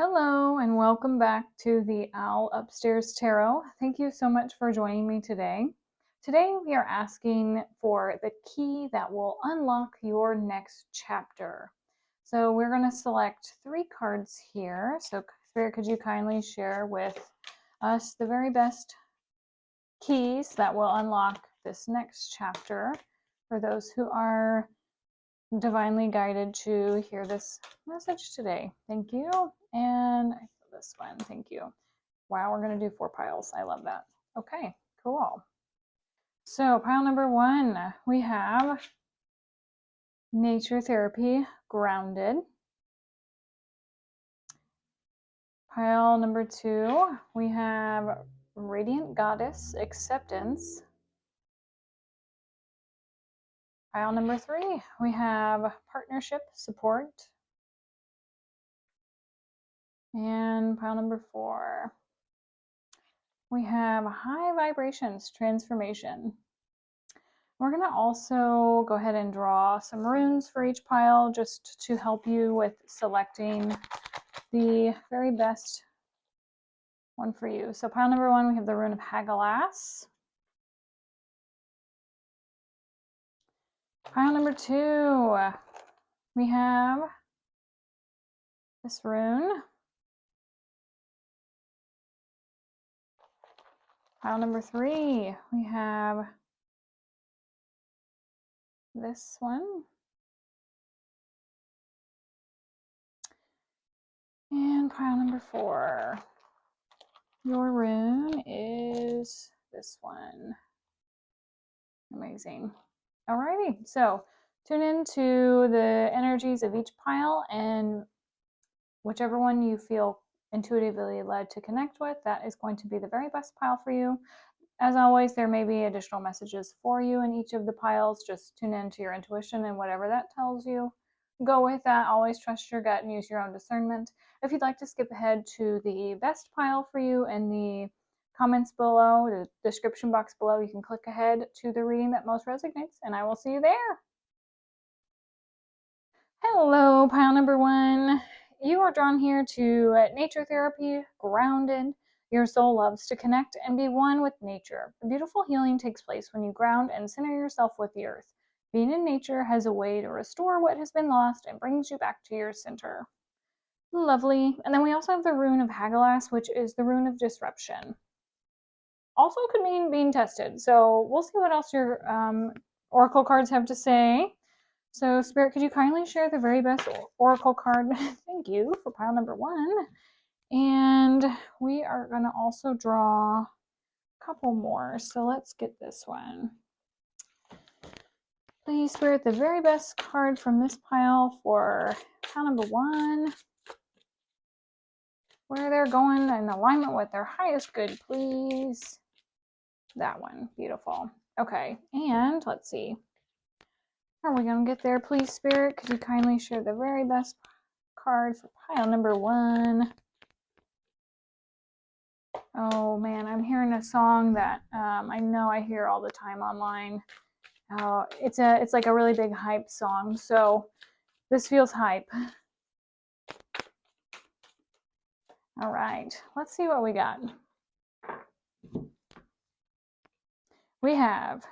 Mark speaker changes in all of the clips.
Speaker 1: Hello and welcome back to the Owl Upstairs Tarot. Thank you so much for joining me today. Today we are asking for the key that will unlock your next chapter. So we're going to select 3 cards here. So Spirit, could you kindly share with us the very best keys that will unlock this next chapter for those who are divinely guided to hear this message today. Thank you. And this one, thank you. Wow, we're going to do 4 piles. I love that. Okay, cool. So pile number 1, we have Nature Therapy, Grounded. Pile number 2, we have Radiant Goddess, Acceptance. Pile number 3, we have Partnership, Support. And pile number 4, we have High Vibrations, Transformation. We're going to also go ahead and draw some runes for each pile just to help you with selecting the very best one for you. So pile number 1, we have the rune of Hagalaz. Pile number 2, we have this rune. Pile number 3, we have this one. And pile number 4, your rune is this one. Amazing. Alrighty, so tune into the energies of each pile, and whichever one you feel intuitively led to connect with, that is going to be the very best pile for you. As always, there may be additional messages for you in each of the piles. Just tune into your intuition and whatever that tells you, go with that. Always trust your gut and use your own discernment. If you'd like to skip ahead to the best pile for you in the comments below, the description box below, you can click ahead to the reading that most resonates, and I will see you there. Hello, pile number 1. You are drawn here to Nature Therapy, Grounded. Your soul loves to connect and be one with nature. A beautiful healing takes place when you ground and center yourself with the earth. Being in nature has a way to restore what has been lost and brings you back to your center. Lovely. And then we also have the rune of Hagalaz, which is the rune of disruption. Also could mean being tested. So we'll see what else your oracle cards have to say. So Spirit, could you kindly share the very best oracle card? Thank you for pile number 1. And we are going to also draw a couple more. So let's get this one. Please, Spirit, the very best card from this pile for pile number 1. Where they're going in alignment with their highest good, please. That one. Beautiful. Okay, and let's see. Are we going to get there, please, Spirit? Could you kindly share the very best card for pile number 1? Oh, man, I'm hearing a song that I know I hear all the time online. It's like a really big hype song, so this feels hype. All right, let's see what we got. We have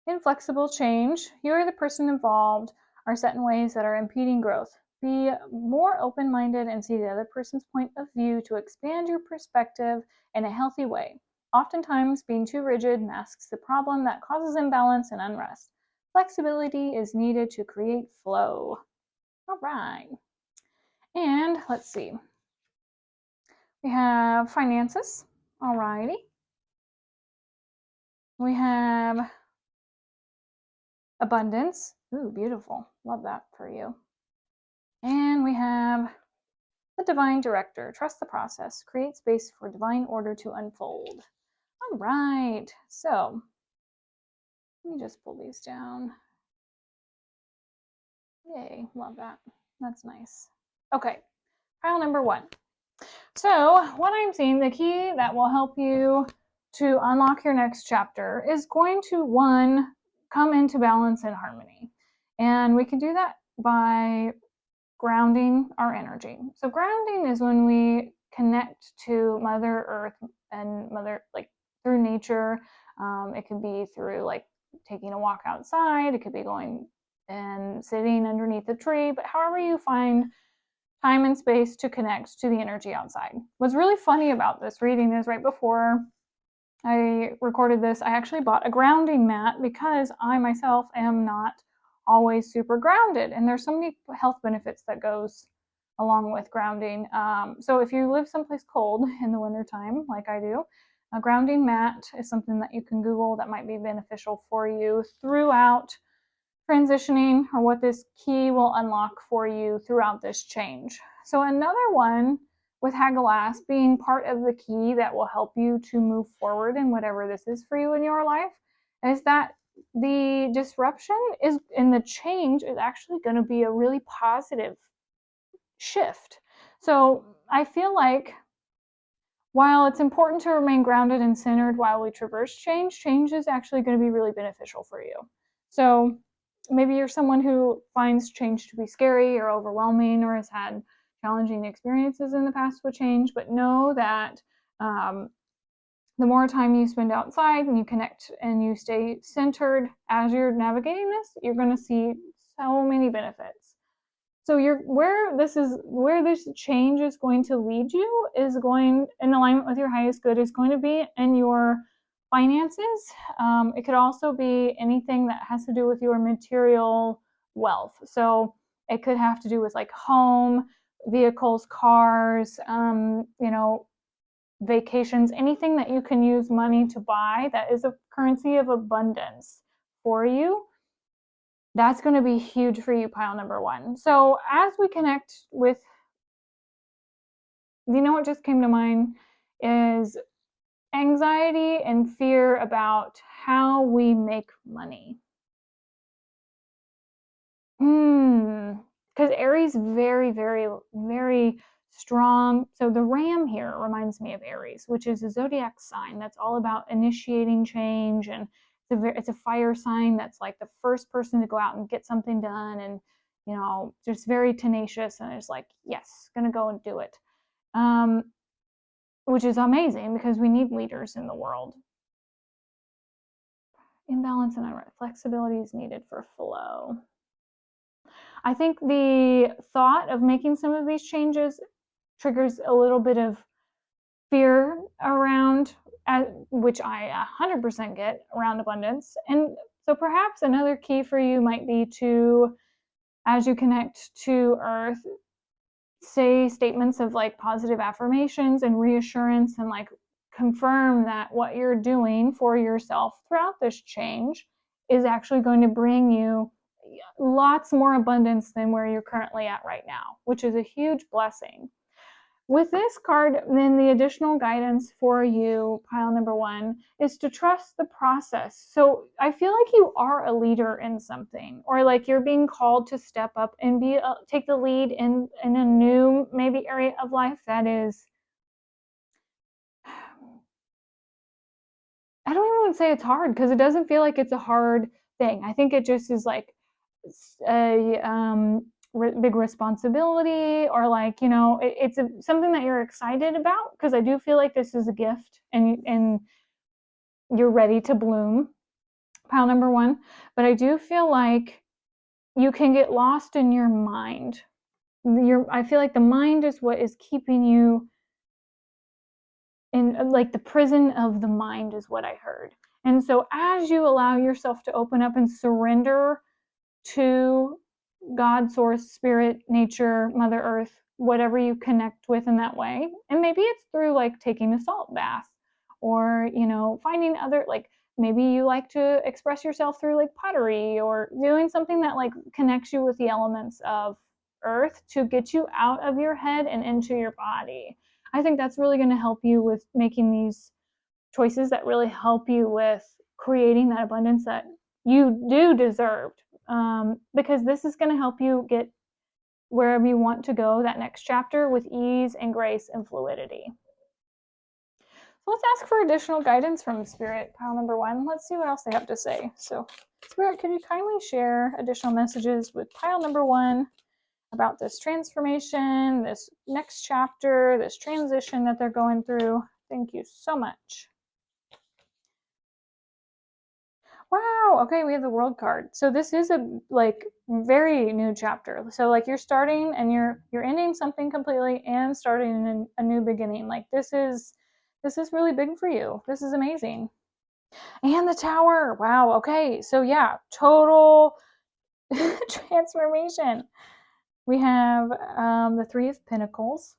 Speaker 1: inflexible change. You or the person involved are set in ways that are impeding growth. Be more open-minded and see the other person's point of view to expand your perspective in a healthy way. Oftentimes, being too rigid masks the problem that causes imbalance and unrest. Flexibility is needed to create flow. All right. And let's see. We have finances. All righty. We have abundance. Ooh, beautiful. Love that for you. And we have the divine director. Trust the process. Create space for divine order to unfold. All right. So let me just pull these down. Yay. Love that. That's nice. Okay. Pile number 1. So what I'm seeing, the key that will help you to unlock your next chapter is going to, 1, come into balance and harmony. And we can do that by grounding our energy. So grounding is when we connect to Mother Earth and like through nature. It could be through like taking a walk outside. It could be going and sitting underneath a tree, but however you find time and space to connect to the energy outside. What's really funny about this reading is right before I recorded this, I actually bought a grounding mat because I myself am not always super grounded, and there's so many health benefits that goes along with grounding. So if you live someplace cold in the wintertime, like I do, a grounding mat is something that you can Google that might be beneficial for you throughout transitioning, or what this key will unlock for you throughout this change. So another one with Hagelas being part of the key that will help you to move forward in whatever this is for you in your life is that the disruption is in the change is actually going to be a really positive shift. So I feel like while it's important to remain grounded and centered while we traverse change, change is actually going to be really beneficial for you. So maybe you're someone who finds change to be scary or overwhelming or has had challenging experiences in the past with change, but know that the more time you spend outside and you connect and you stay centered as you're navigating this, you're going to see so many benefits. So where this change is going to lead you is going in alignment with your highest good is going to be in your finances. It could also be anything that has to do with your material wealth. So it could have to do with like home, vehicles, cars, vacations, anything that you can use money to buy that is a currency of abundance for you. That's going to be huge for you, pile number one. So as we connect with, what just came to mind is anxiety and fear about how we make money. Because Aries very, very, very strong. So the ram here reminds me of Aries, which is a zodiac sign that's all about initiating change, and it's a fire sign that's like the first person to go out and get something done, and just very tenacious, and it's like, yes, gonna go and do it, which is amazing because we need leaders in the world. Imbalance and flexibility is needed for flow. I think the thought of making some of these changes triggers a little bit of fear around, which I 100% get around abundance. And so perhaps another key for you might be to, as you connect to Earth, say statements of like positive affirmations and reassurance, and like confirm that what you're doing for yourself throughout this change is actually going to bring you lots more abundance than where you're currently at right now, which is a huge blessing. With this card, then the additional guidance for you, pile number one, is to trust the process. So I feel like you are a leader in something, or like you're being called to step up and take the lead in a new maybe area of life that is, I don't even want to say it's hard, because it doesn't feel like it's a hard thing. I think it just is like a big responsibility, or like, it's something that you're excited about, because I do feel like this is a gift, and you're ready to bloom, pile number one. But I do feel like you can get lost in your mind. I feel like the mind is what is keeping you in, like the prison of the mind is what I heard. And so as you allow yourself to open up and surrender to God, source, spirit, nature, Mother Earth, whatever you connect with in that way. And maybe it's through like taking a salt bath, or, finding other, like maybe you like to express yourself through like pottery, or doing something that like connects you with the elements of Earth to get you out of your head and into your body. I think that's really going to help you with making these choices that really help you with creating that abundance that you do deserve. Because this is going to help you get wherever you want to go, that next chapter, with ease and grace and fluidity. So let's ask for additional guidance from Spirit, pile number one. Let's see what else they have to say. So Spirit, could you kindly share additional messages with pile number one about this transformation, this next chapter, this transition that they're going through. Thank you so much. Wow. Okay, we have the world card. So this is a very new chapter. So like you're starting and you're ending something completely and starting a new beginning. Like this is really big for you. This is amazing. And the tower. Wow. Okay. So yeah, total transformation. We have the Three of Pentacles,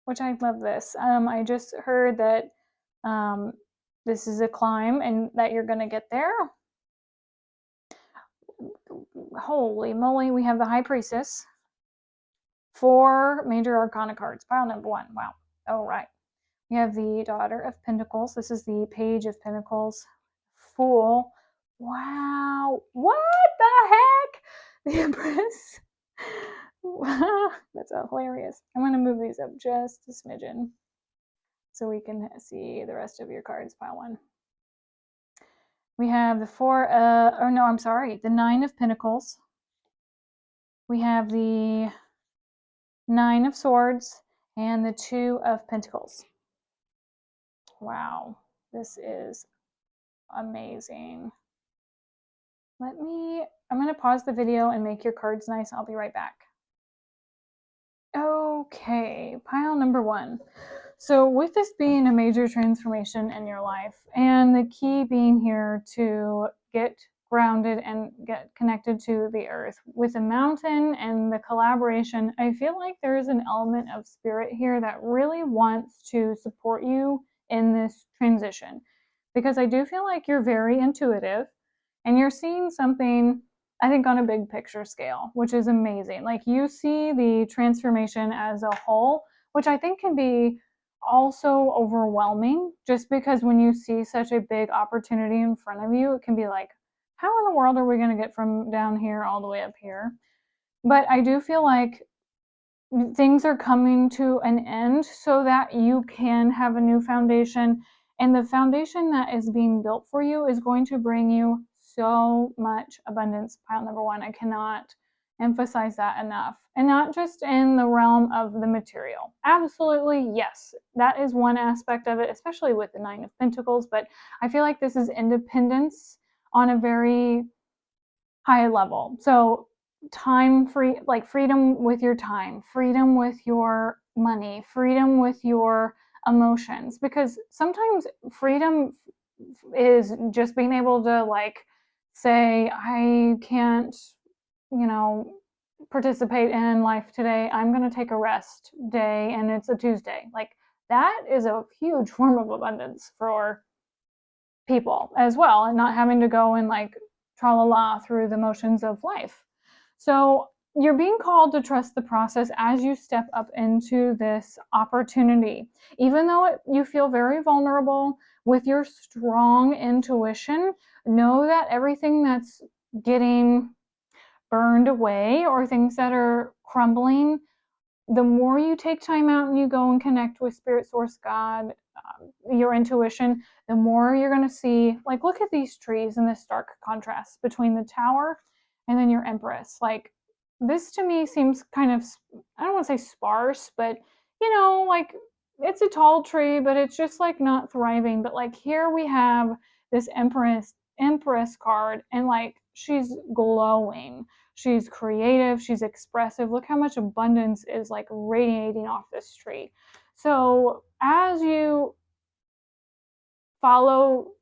Speaker 1: which I love this. I just heard that this is a climb and that you're going to get there. Holy moly, we have the High Priestess. 4 major arcana cards. Pile number 1. Wow. All right. We have the Daughter of Pentacles. This is the Page of Pentacles. Fool. Wow. What the heck? The Empress. That's hilarious. I'm going to move these up just a smidgen so we can see the rest of your cards. Pile 1. We have the the 9 of Pentacles. We have the 9 of Swords and the 2 of Pentacles. Wow, this is amazing. I'm going to pause the video and make your cards nice. I'll be right back. Okay, pile number 1. So with this being a major transformation in your life, and the key being here to get grounded and get connected to the earth with the mountain and the collaboration, I feel like there is an element of spirit here that really wants to support you in this transition, because I do feel like you're very intuitive and you're seeing something, I think, on a big picture scale, which is amazing. Like you see the transformation as a whole, which I think can be also overwhelming, just because when you see such a big opportunity in front of you, it can be like, how in the world are we going to get from down here all the way up here? But I do feel like things are coming to an end so that you can have a new foundation. And the foundation that is being built for you is going to bring you so much abundance. Pile number 1. I cannot emphasize that enough. And not just in the realm of the material. Absolutely, yes. That is one aspect of it, especially with the 9 of Pentacles. But I feel like this is independence on a very high level. So freedom with your time, freedom with your money, freedom with your emotions, because sometimes freedom is just being able to say, I can't, participate in life today. I'm going to take a rest day and it's a Tuesday. Like that is a huge form of abundance for people as well, and not having to go and tra-la-la through the motions of life. So you're being called to trust the process as you step up into this opportunity. Even though you feel very vulnerable, with your strong intuition, know that everything that's getting burned away or things that are crumbling, the more you take time out and you go and connect with Spirit, Source, God, your intuition, the more you're going to see, look at these trees and this stark contrast between the Tower and then your Empress. This to me seems kind of, I don't want to say sparse, but it's a tall tree, but it's just not thriving. But here we have this Empress card, and she's glowing. She's creative, she's expressive. Look how much abundance is radiating off this tree. So as you follow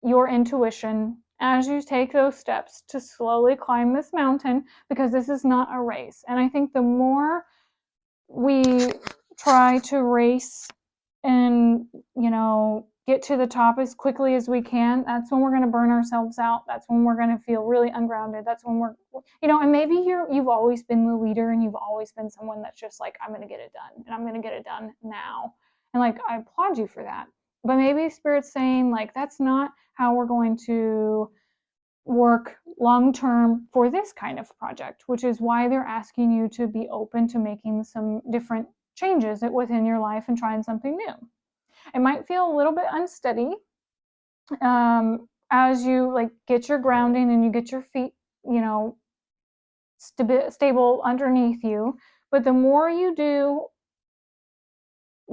Speaker 1: your intuition, as you take those steps to slowly climb this mountain, because this is not a race. And I think the more we try to race and get to the top as quickly as we can, that's when we're going to burn ourselves out. That's when we're going to feel really ungrounded. That's when we're and maybe you've always been the leader and you've always been someone that's just I'm going to get it done, and I'm going to get it done now, and I applaud you for that. But maybe Spirit's saying that's not how we're going to work long term for this kind of project, which is why they're asking you to be open to making some different changes within your life and trying something new. It might feel a little bit unsteady as you get your grounding and you get your feet, stable underneath you. But the more you do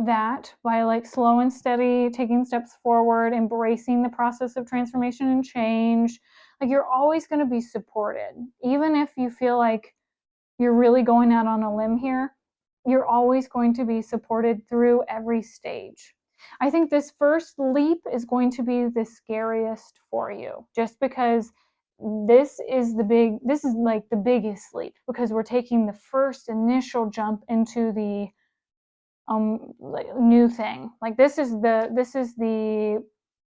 Speaker 1: that by like slow and steady taking steps forward, embracing the process of transformation and change, like you're always going to be supported. Even if you feel like you're really going out on a limb here, you're always going to be supported through every stage. I think this first leap is going to be the scariest for you, just because this is like the biggest leap, because we're taking the first initial jump into the like new thing. Like this is the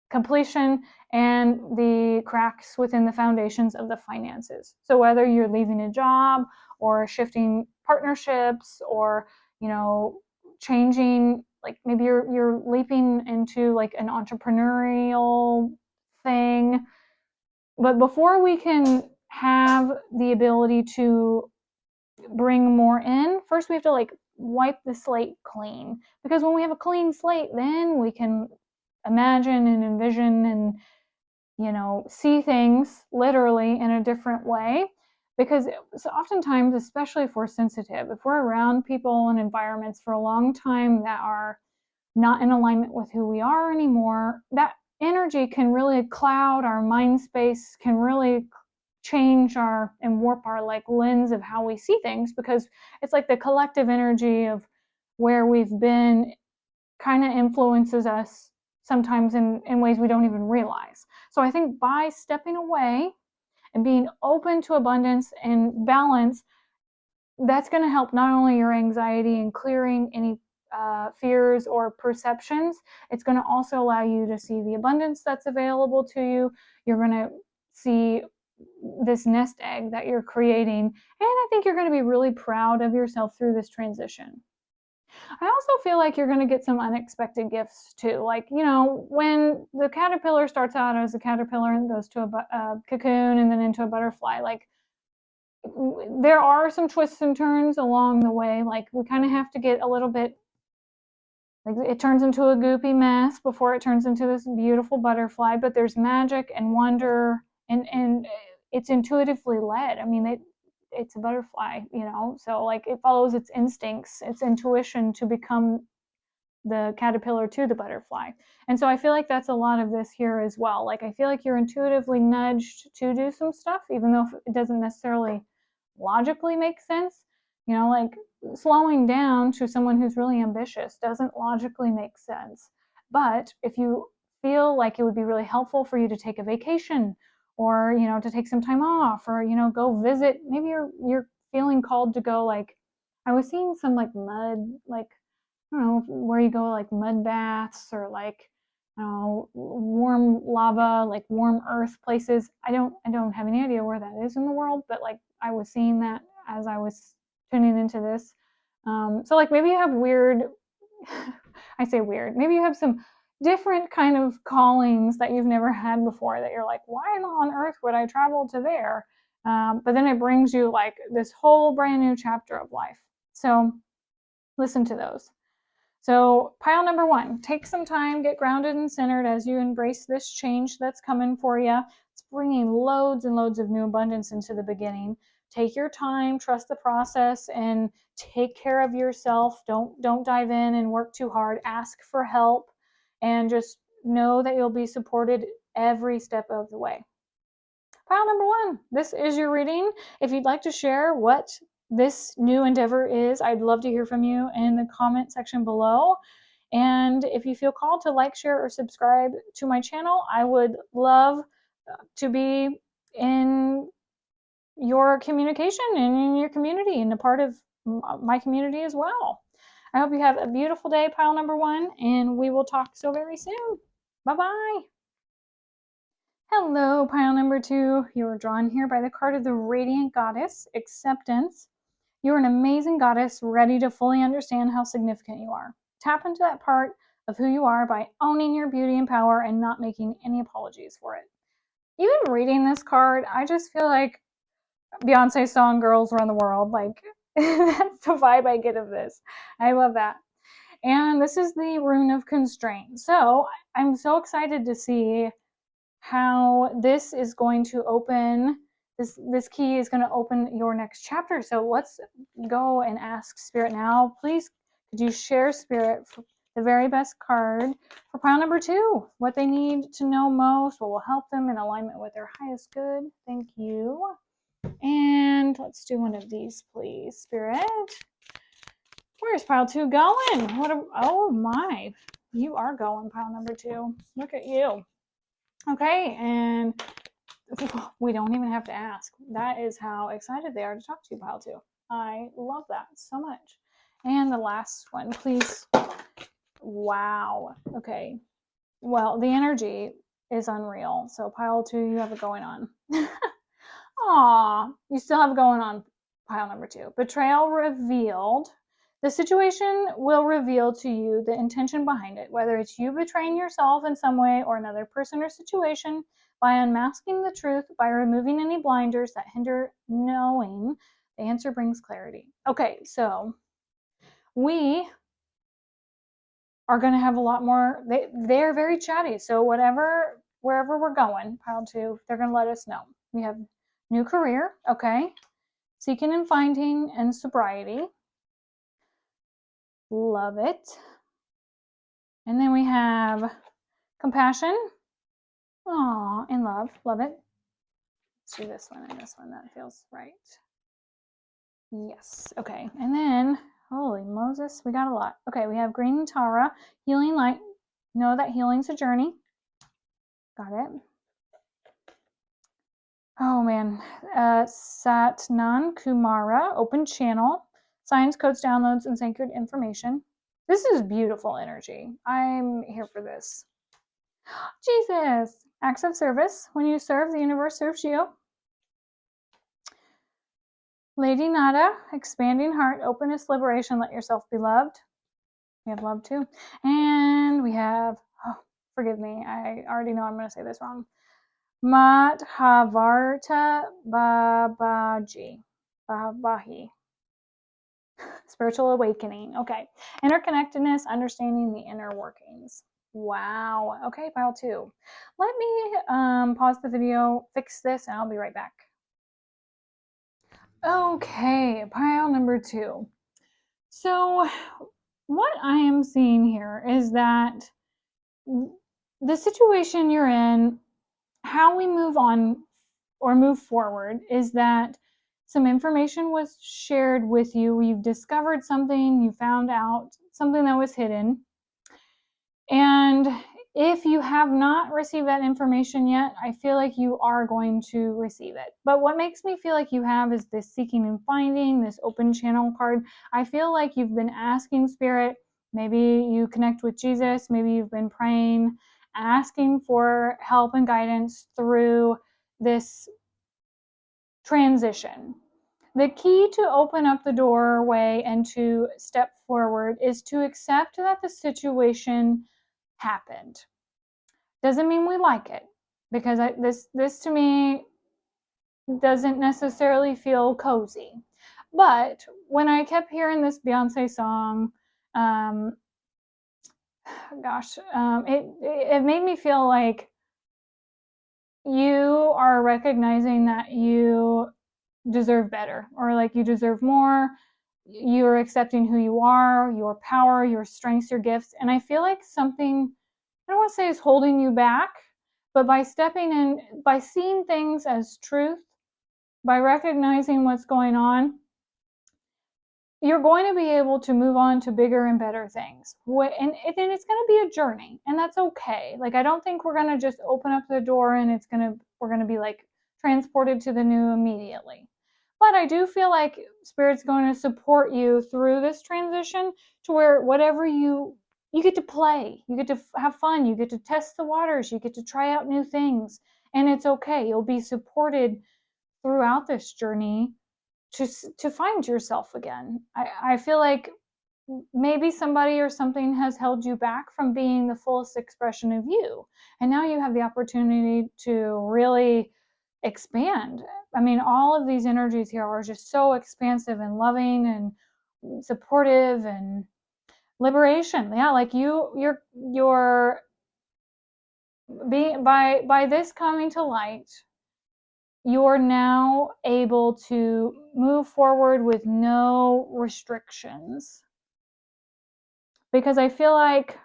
Speaker 1: completion and the cracks within the foundations of the finances. So whether you're leaving a job or shifting partnerships, or changing, like maybe you're leaping into like an entrepreneurial thing. But before we can have the ability to bring more in, first we have to like wipe the slate clean, because when we have a clean slate, then we can imagine and envision and see things literally in a different way. Because so oftentimes, especially if we're sensitive, if we're around people and environments for a long time that are not in alignment with who we are anymore, that energy can really cloud our mind space, can really change our and warp our like lens of how we see things, because it's like the collective energy of where we've been kind of influences us sometimes in ways we don't even realize. So I think by stepping away and being open to abundance and balance, that's going to help not only your anxiety and clearing any fears or perceptions, it's going to also allow you to see the abundance that's available to you. You're going to see this nest egg that you're creating, and I think you're going to be really proud of yourself through this transition. I also feel like you're going to get some unexpected gifts too. Like, when the caterpillar starts out as a caterpillar and goes to a cocoon and then into a butterfly, like there are some twists and turns along the way. Like we kind of have to get a little bit, like it turns into a goopy mess before it turns into this beautiful butterfly, but there's magic and wonder, and it's intuitively led. I mean, it's a butterfly, so like it follows its instincts, its intuition to become the caterpillar to the butterfly. And so I feel like that's a lot of this here as well. Like I feel like you're intuitively nudged to do some stuff, even though it doesn't necessarily logically make sense. Like slowing down to someone who's really ambitious doesn't logically make sense. But if you feel like it would be really helpful for you to take a vacation, or to take some time off, or go visit, maybe you're feeling called to go, like I was seeing some like mud, like I don't know, where you go like mud baths, or like warm lava, like warm earth places. I don't have any idea where that is in the world, but like I was seeing that as I was tuning into this. So like maybe you have weird, I say weird, maybe you have some different kind of callings that you've never had before, that you're like, why on earth would I travel to there? But then it brings you like this whole brand new chapter of life. So listen to those. So pile number 1, take some time, get grounded and centered as you embrace this change that's coming for you. It's bringing loads and loads of new abundance into the beginning. Take your time, trust the process, and take care of yourself. Don't dive in and work too hard. Ask for help, and just know that you'll be supported every step of the way. Pile number 1, this is your reading. If you'd like to share what this new endeavor is, I'd love to hear from you in the comment section below. And if you feel called to like, share, or subscribe to my channel, I would love to be in your communication and in your community and a part of my community as well. I hope you have a beautiful day, pile number 1, and we will talk so very soon. Bye-bye. Hello, pile number 2. You are drawn here by the card of the Radiant Goddess, Acceptance. You're an amazing goddess, ready to fully understand how significant you are. Tap into that part of who you are by owning your beauty and power and not making any apologies for it. Even reading this card, I just feel like Beyonce's song Girls Run the World. Like, that's the vibe I get of this. I love that. And this is the rune of constraint. So I'm so excited to see how this is going to open this key is going to open your next chapter. So let's go and ask Spirit now. Please, could you share, Spirit, for the very best card for pile number 2? What they need to know most, what will help them in alignment with their highest good. Thank you. And let's do one of these, please, Spirit. Where's pile 2 going? Oh my, you are going, pile number 2. Look at you. Okay, and we don't even have to ask. That is how excited they are to talk to you, pile 2. I love that so much. And the last one, please. Wow. Okay. Well, the energy is unreal. So pile 2, you have it going on. Aw, you still have it going on, pile number 2. Betrayal revealed. The situation will reveal to you the intention behind it, whether it's you betraying yourself in some way or another person or situation. By unmasking the truth, by removing any blinders that hinder knowing, the answer brings clarity. Okay, so we are going to have a lot more. They're very chatty. So wherever we're going, pile 2, they're going to let us know. We have new career, okay, seeking and finding, and sobriety. Love it. And then we have compassion. Aw, and love. Love it. Let's do this one and this one. That feels right. Yes. Okay. And then, holy Moses, we got a lot. Okay, we have green Tara, healing light. Know that healing's a journey. Got it. Oh man. Satnan Kumara, open channel, signs, codes, downloads, and sacred information. This is beautiful energy. I'm here for this. Jesus. Acts of service. When you serve, the universe serves you. Lady Nada, expanding heart, openness, liberation, let yourself be loved. We have love too. And we have, oh, forgive me, I already know I'm going to say this wrong. Madhavarta Babaji. Babahi. Spiritual awakening. Okay. Interconnectedness, understanding the inner workings. Wow. Okay, pile 2. Let me pause the video, fix this, and I'll be right back. Okay, pile number 2. So what I am seeing here is that the situation you're in, how we move on or move forward, is that some information was shared with you. You've discovered something, you found out something that was hidden. And if you have not received that information yet, I feel like you are going to receive it. But what makes me feel like you have is this seeking and finding, this open channel card. I feel like you've been asking Spirit, maybe you connect with Jesus, maybe you've been praying, asking for help and guidance through this transition. The key to open up the doorway and to step forward is to accept that the situation happened. Doesn't mean we like it, because this to me doesn't necessarily feel cozy. But when I kept hearing this Beyonce song, it made me feel like you are recognizing that you deserve better, or like you deserve more. You're accepting who you are, your power, your strengths, your gifts. And I feel like something, I don't want to say is holding you back, but by stepping in, by seeing things as truth, by recognizing what's going on, you're going to be able to move on to bigger and better things. And it's going to be a journey, and that's okay. Like, I don't think we're going to just open up the door and we're going to be like transported to the new immediately. But I do feel like Spirit's going to support you through this transition to where whatever you get to play, you get to have fun, you get to test the waters, you get to try out new things, and it's okay. You'll be supported throughout this journey to find yourself again. I feel like maybe somebody or something has held you back from being the fullest expression of you, and now you have the opportunity to really expand. I mean, all of these energies here are just so expansive and loving and supportive and liberation. Yeah, like you're being by this coming to light, you're now able to move forward with no restrictions. Because I feel like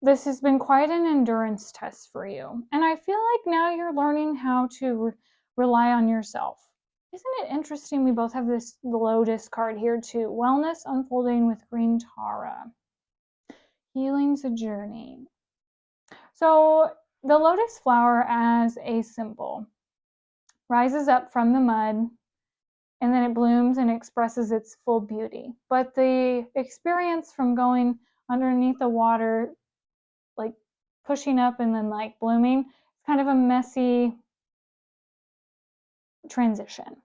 Speaker 1: this has been quite an endurance test for you. And I feel like now you're learning how to rely on yourself. Isn't it interesting? We both have this Lotus card here too. Wellness unfolding with green Tara. Healing's a journey. So the lotus flower as a symbol rises up from the mud, and then it blooms and expresses its full beauty. But the experience from going underneath the water, like pushing up and then like blooming, it's kind of a messy transition.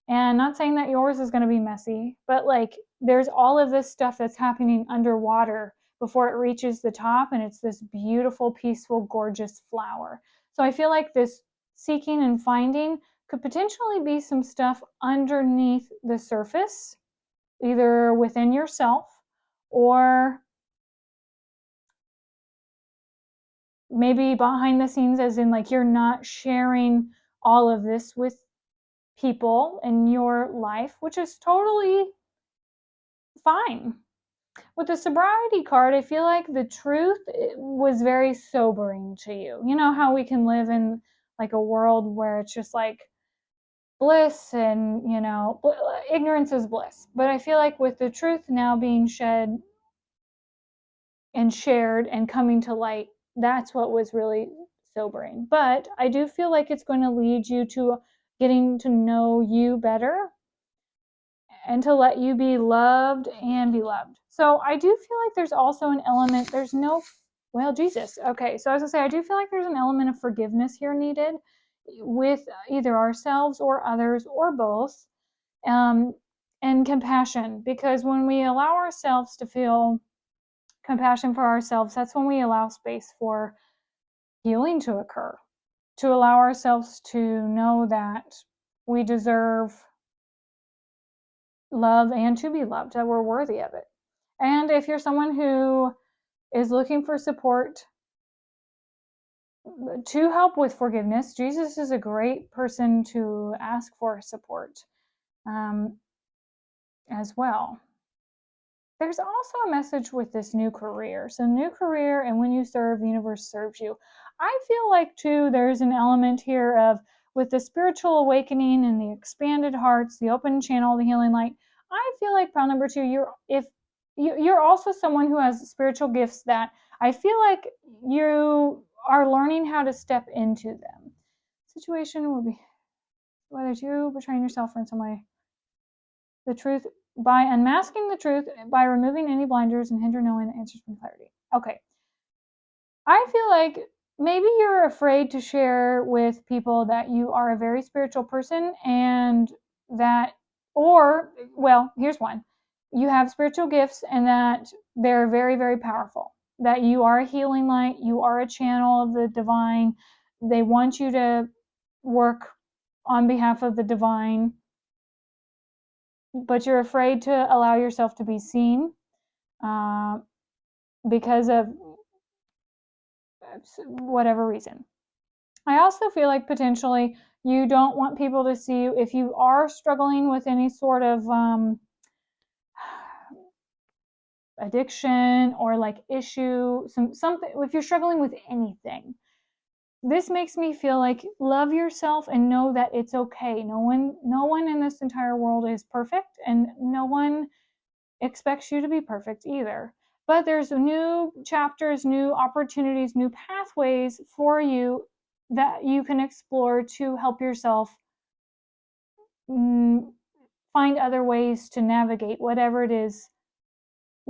Speaker 1: And not saying that yours is going to be messy, but like there's all of this stuff that's happening underwater before it reaches the top, and it's this beautiful, peaceful, gorgeous flower. So I feel like this seeking and finding could potentially be some stuff underneath the surface, either within yourself or maybe behind the scenes, as in like you're not sharing all of this with people in your life, which is totally fine. With the sobriety card, I feel like the truth was very sobering to you. You know how we can live in like a world where it's just like bliss and, ignorance is bliss. But I feel like with the truth now being shed and shared and coming to light, that's what was really sobering. But I do feel like it's going to lead you to getting to know you better and to let you be loved and be loved. So I do feel like there's also an element, Jesus. Okay, so I was gonna say, I do feel like there's an element of forgiveness here needed with either ourselves or others or both, and compassion. Because when we allow ourselves to feel compassion for ourselves, that's when we allow space for healing to occur, to allow ourselves to know that we deserve love and to be loved, that we're worthy of it. And if you're someone who is looking for support to help with forgiveness, Jesus is a great person to ask for support as well. There's also a message with this new career. So new career, and when you serve, the universe serves you. I feel like too, there's an element here of with the spiritual awakening and the expanded hearts, the open channel, the healing light. I feel like pile number 2, you're also someone who has spiritual gifts that I feel like you are learning how to step into them. Situation will be whether it's you betraying yourself or in some way. The truth by unmasking the truth, by removing any blinders and hinder knowing the answers from clarity. Okay. I feel like maybe you're afraid to share with people that you are a very spiritual person and that, or, well, here's one. You have spiritual gifts and that they're very, very powerful. That you are a healing light, you are a channel of the divine. They want you to work on behalf of the divine, but you're afraid to allow yourself to be seen because of whatever reason. I also feel like potentially you don't want people to see you if you are struggling with any sort of addiction or like issue, something. If you're struggling with anything, this makes me feel like love yourself and know that it's okay. No one in this entire world is perfect, and no one expects you to be perfect either. But there's new chapters, new opportunities, new pathways for you that you can explore to help yourself find other ways to navigate whatever it is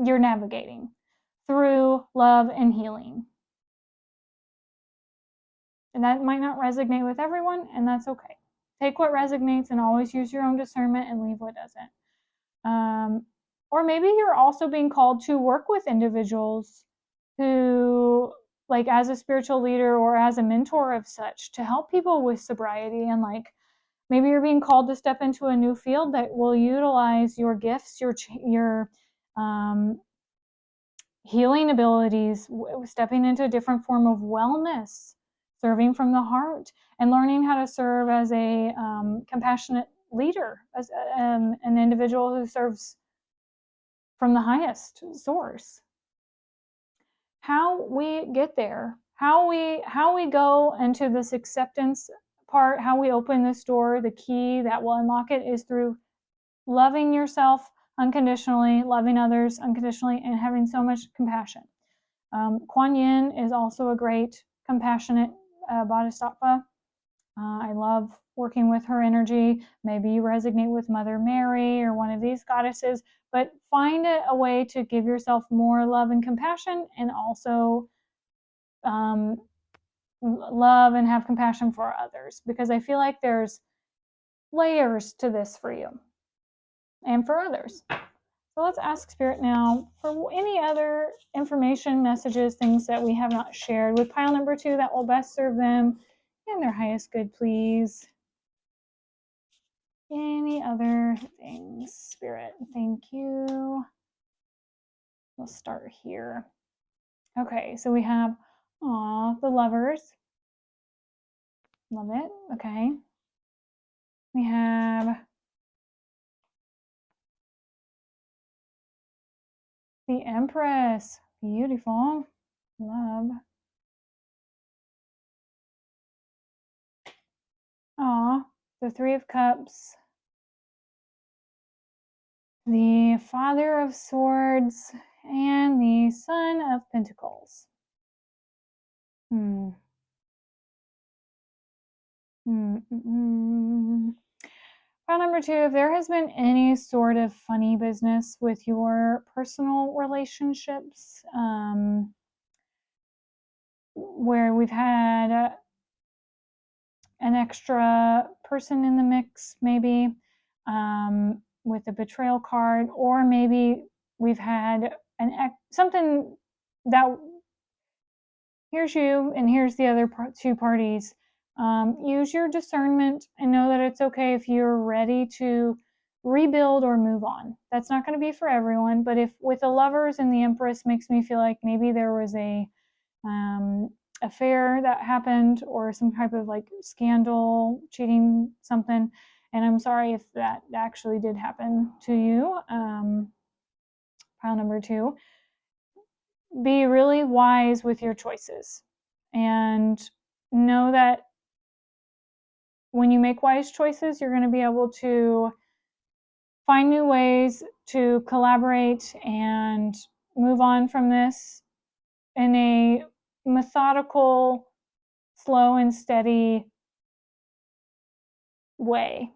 Speaker 1: you're navigating through love and healing. And that might not resonate with everyone, and that's okay. Take what resonates and always use your own discernment and leave what doesn't. Or maybe you're also being called to work with individuals who, like as a spiritual leader or as a mentor of such, to help people with sobriety. And like maybe you're being called to step into a new field that will utilize your gifts, your healing abilities, stepping into a different form of wellness. serving from the heart, and learning how to serve as a compassionate leader, as an individual who serves from the highest source. How we get there, how we go into this acceptance part, how we open this door, the key that will unlock it is through loving yourself unconditionally, loving others unconditionally, and having so much compassion. Kuan Yin is also a great compassionate bodhisattva. I love working with her energy. Maybe you resonate with Mother Mary or one of these goddesses, but find a way to give yourself more love and compassion, and also love and have compassion for others, because I feel like there's layers to this for you and for others. So let's ask Spirit now for any other information, messages, things that we have not shared with pile number 2 that will best serve them and their highest good, please. Any other things, Spirit? Thank you. We'll start here. Okay, so we have, the Lovers. Love it. Okay. We have the Empress. Beautiful. Love. The Three of Cups. The Father of Swords and the Son of Pentacles. File number 2, if there has been any sort of funny business with your personal relationships, where we've had an extra person in the mix, maybe with a betrayal card, or maybe we've had something that here's you and here's the other two parties. Use your discernment and know that it's okay if you're ready to rebuild or move on. That's not going to be for everyone, but if with the Lovers and the Empress makes me feel like maybe there was a affair that happened, or some type of like scandal, cheating, something, and I'm sorry if that actually did happen to you. Pile number 2, be really wise with your choices and know that when you make wise choices, you're going to be able to find new ways to collaborate and move on from this in a methodical, slow and steady way.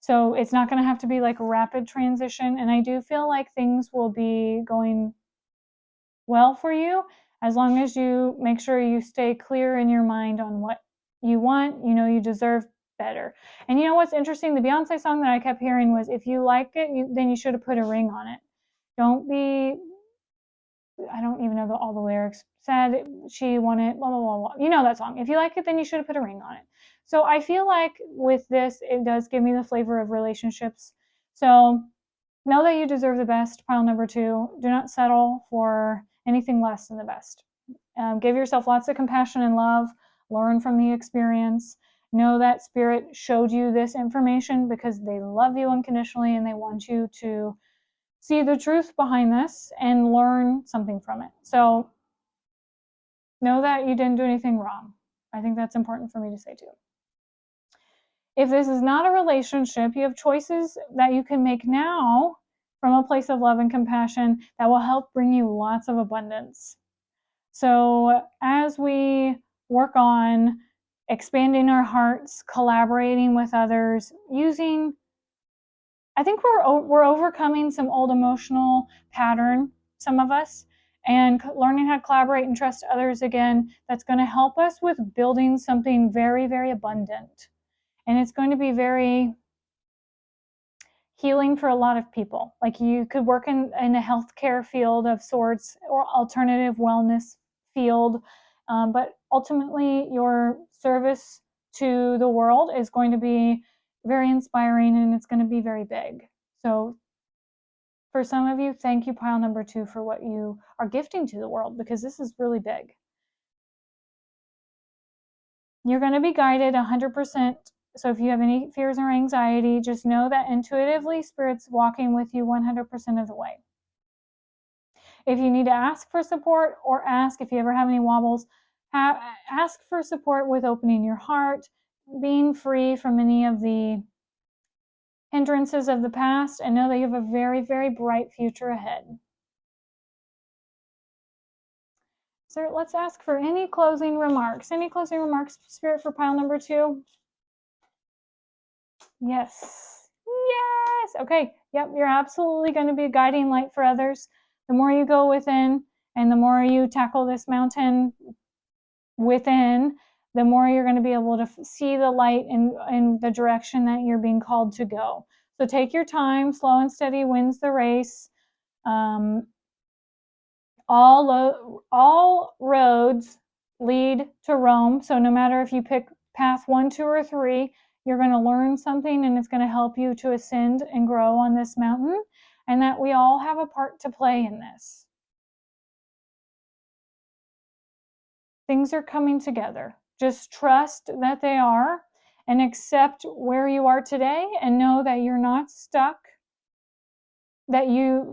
Speaker 1: So it's not going to have to be like a rapid transition. And I do feel like things will be going well for you as long as you make sure you stay clear in your mind on what you want. You know, you deserve better. And you know what's interesting? The Beyonce song that I kept hearing was, if you like it, then you should have put a ring on it. Don't be, I don't even know all the lyrics. Said she wanted, blah, blah, blah, blah. You know that song. If you like it, then you should have put a ring on it. So I feel like with this, it does give me the flavor of relationships. So know that you deserve the best, pile number 2. Do not settle for anything less than the best. Give yourself lots of compassion and love. Learn from the experience. Know that Spirit showed you this information because they love you unconditionally and they want you to see the truth behind this and learn something from it. So know that you didn't do anything wrong. I think that's important for me to say too. If this is not a relationship, you have choices that you can make now from a place of love and compassion that will help bring you lots of abundance. So as we work on expanding our hearts, collaborating with others, I think we're overcoming some old emotional pattern, some of us, and learning how to collaborate and trust others again. That's going to help us with building something very, very abundant. And it's going to be very healing for a lot of people. Like you could work in a healthcare field of sorts or alternative wellness field, but ultimately your service to the world is going to be very inspiring and it's going to be very big. So for some of you, thank you, pile number 2, for what you are gifting to the world, because this is really big. You're going to be guided 100%. So if you have any fears or anxiety, just know that intuitively Spirit's walking with you 100% of the way. If you need to ask for support, or ask if you ever have any wobbles, ask for support with opening your heart, being free from any of the hindrances of the past, and know that you have a very, very bright future ahead. So let's ask for any closing remarks. Any closing remarks, Spirit, for pile number 2? Yes. Yes. Okay. Yep. You're absolutely going to be a guiding light for others. The more you go within and the more you tackle this mountain within, the more you're going to be able to see the light in the direction that you're being called to go. So take your time. Slow and steady wins the race. All roads lead to Rome. So no matter if you pick path 1, 2, or 3, you're going to learn something, and it's going to help you to ascend and grow on this mountain, and that we all have a part to play in this. Things are coming together. Just trust that they are, and accept where you are today, and know that you're not stuck, that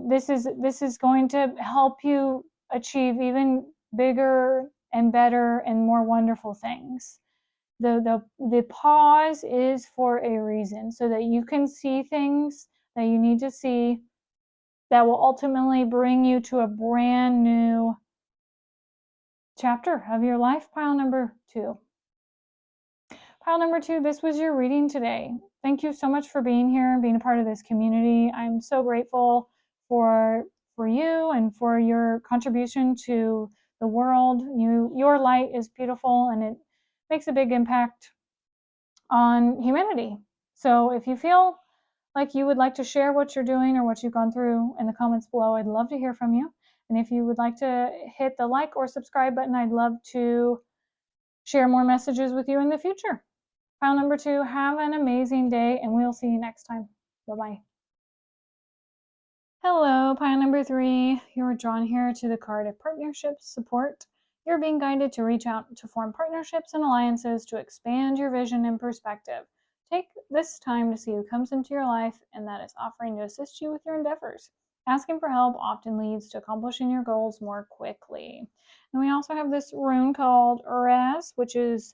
Speaker 1: this is going to help you achieve even bigger and better and more wonderful things. The pause is for a reason, so that you can see things that you need to see, that will ultimately bring you to a brand new chapter of your life. Pile number 2. Pile number 2, this was your reading today. Thank you so much for being here and being a part of this community. I'm so grateful for you and for your contribution to the world. Your light is beautiful, and it makes a big impact on humanity. So if you feel like you would like to share what you're doing or what you've gone through in the comments below, I'd love to hear from you. And if you would like to hit the like or subscribe button, I'd love to share more messages with you in the future. Pile number 2, have an amazing day, and we'll see you next time. Bye-bye. Hello, pile number 3. You're drawn here to the card of partnership support. You're being guided to reach out to form partnerships and alliances to expand your vision and perspective. Take this time to see who comes into your life and that is offering to assist you with your endeavors. Asking for help often leads to accomplishing your goals more quickly. And we also have this rune called Uraz, which is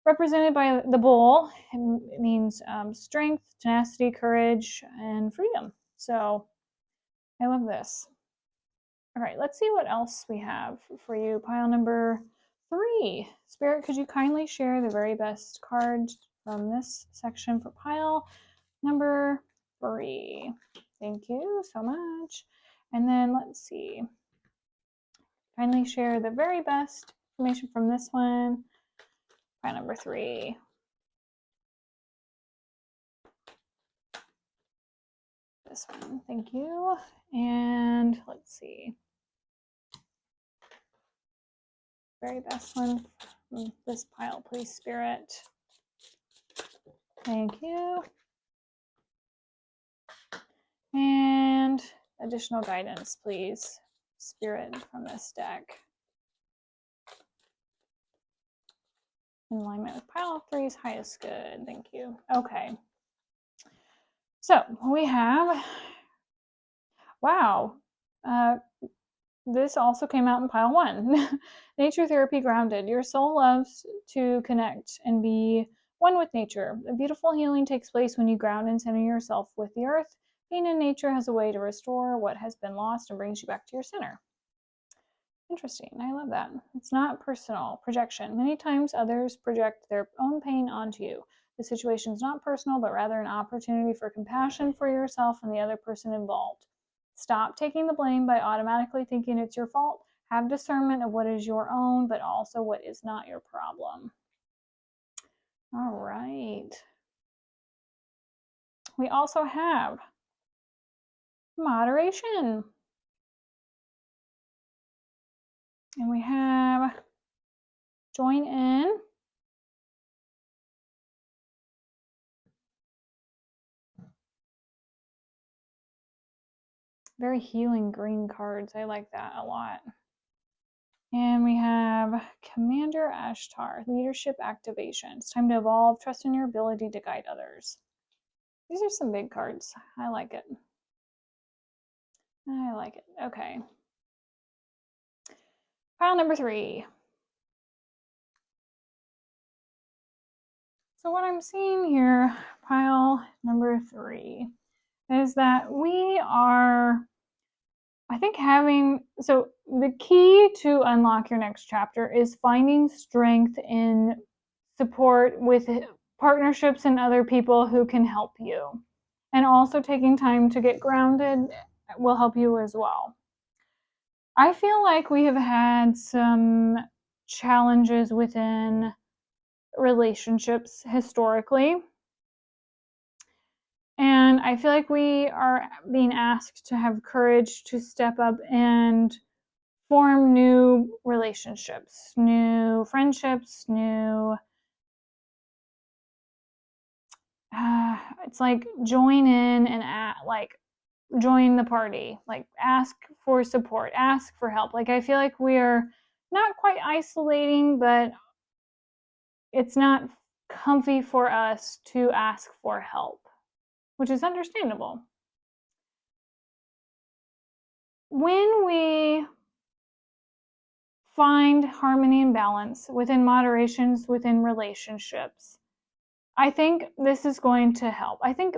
Speaker 1: represented by the bull. It means strength, tenacity, courage, and freedom. So I love this. All right, let's see what else we have for you. Pile number 3. Spirit, could you kindly share the very best card from this section for pile number 3? Thank you so much. And then let's see. Kindly share the very best information from this one. Pile number 3. This one, thank you. And let's see. Very best one from this pile, please, Spirit. Thank you. And additional guidance, please, Spirit, from this deck. In alignment with pile 3's highest good. Thank you. Okay. So we have, wow. This also came out in pile 1. Nature therapy grounded. Your soul loves to connect and be one with nature. A beautiful healing takes place when you ground and center yourself with the earth. Being in nature has a way to restore what has been lost and brings you back to your center. Interesting. I love that. It's not personal. Projection. Many times others project their own pain onto you. The situation is not personal, but rather an opportunity for compassion for yourself and the other person involved. Stop taking the blame by automatically thinking it's your fault. Have discernment of what is your own, but also what is not your problem. All right. We also have moderation. And we have join in. Very healing green cards. I like that a lot. And we have command Lavender, Ashtar, leadership activation. It's time to evolve. Trust in your ability to guide others. These are some big cards. I like it. I like it. Okay. Pile number 3. So what I'm seeing here, pile number 3, is that we are, I think, so the key to unlock your next chapter is finding strength in support with partnerships and other people who can help you. And also taking time to get grounded will help you as well. I feel like we have had some challenges within relationships historically. And I feel like we are being asked to have courage to step up and form new relationships, new friendships, new it's like join in and join the party, like ask for support, ask for help. Like I feel like we are not quite isolating, but it's not comfy for us to ask for help, which is understandable. When we find harmony and balance within moderations within relationships, I think this is going to help. I think